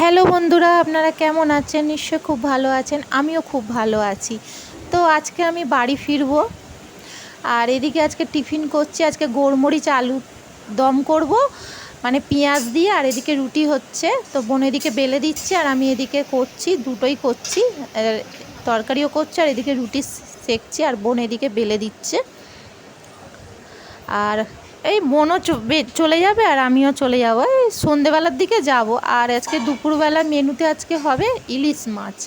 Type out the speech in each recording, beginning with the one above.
Hello বন্ধুরা, আপনারা কেমন আছেন? নিশ্চয়ই খুব ভালো আছেন। আমিও খুব ভালো আছি। তো আজকে আমি বাড়ি ফিরবো, আর এদিকে আজকে টিফিন করছি। আজকে গোলমরিচ আলু দম করব, মানে পেঁয়াজ দিয়ে। আর এদিকে রুটি হচ্ছে, তো বোন এদিকে বেলে দিচ্ছে আর আমি এদিকে করছি, দুটোই করছি। তরকারিও করছি আর এদিকে রুটি সেকছি, আর বোন এদিকে বেলে দিচ্ছে। আর এই বোনও চলে যাবে আর আমিও চলে যাবো, এই সন্ধেবেলার দিকে যাব। আর আজকে দুপুরবেলা মেনুতে আজকে হবে ইলিশ মাছ।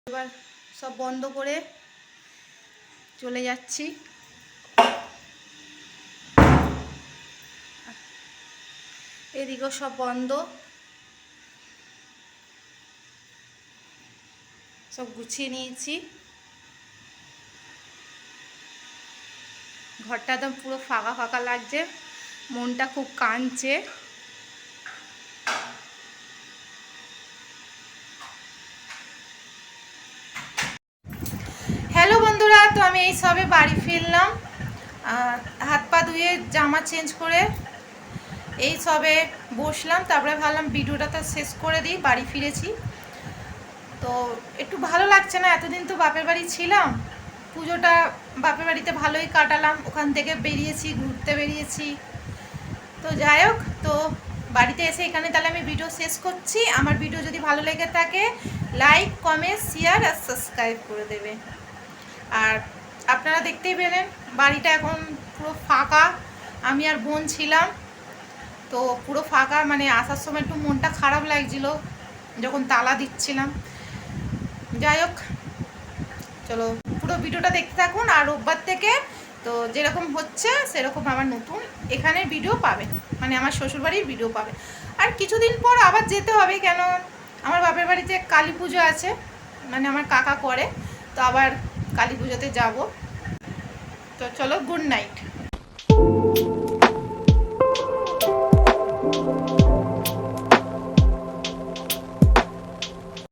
এবার সব বন্ধ করে চলে যাচ্ছি। এদিকেও সব বন্ধ, সব গুছিয়ে নিয়েছি। ঘরটা একদম পুরো ফাঁকা ফাঁকা লাগছে, মনটা খুব কাঁদছে। হ্যালো বন্ধুরা, তো আমি এই সবে বাড়ি ফিরলাম, হাত পা ধুয়ে জামা চেঞ্জ করে এই সবে বসলাম। তারপরে ভাবলাম ভিডিওটা তো শেষ করে দিই, বাড়ি ফিরেছি। তো একটু ভালো লাগছে না, এতদিন তো বাপের বাড়ি ছিলাম, পুজোটা বাপের বাড়িতে ভালোই কাটালাম। ওখান থেকে বেরিয়েছি, ঘুরতে বেরিয়েছি। তো যাই হোক, তো বাড়িতে এসে এখানে তাহলে আমি ভিডিও শেষ করছি। আমার ভিডিও যদি ভালো লেগে থাকে লাইক, কমেন্ট, শেয়ার আর সাবস্ক্রাইব করে দেবে। আর আপনারা দেখতেই পেলেন বাড়িটা এখন পুরো ফাঁকা। আমি আর বোন ছিলাম, তো পুরো ফাঁকা। মানে আসার সময় একটু মনটা খারাপ লাগছিল যখন তালা দিচ্ছিলাম। যাই হোক, চলো পুরো ভিডিওটা দেখতে থাকুন। আর রোববার থেকে তো যেরকম হচ্ছে সেরকম আমার নতুন এখানে ভিডিও পাবে, মানে আমার শ্বশুরবাড়ির ভিডিও পাবে। আর কিছুদিন পর আবার যেতে হবে, কেন আমার বাপের বাড়িতে কালী পুজো আছে, মানে আমার কাকা করে, তো আবার কালী পুজোতে যাব। তো চলো, গুড নাইট।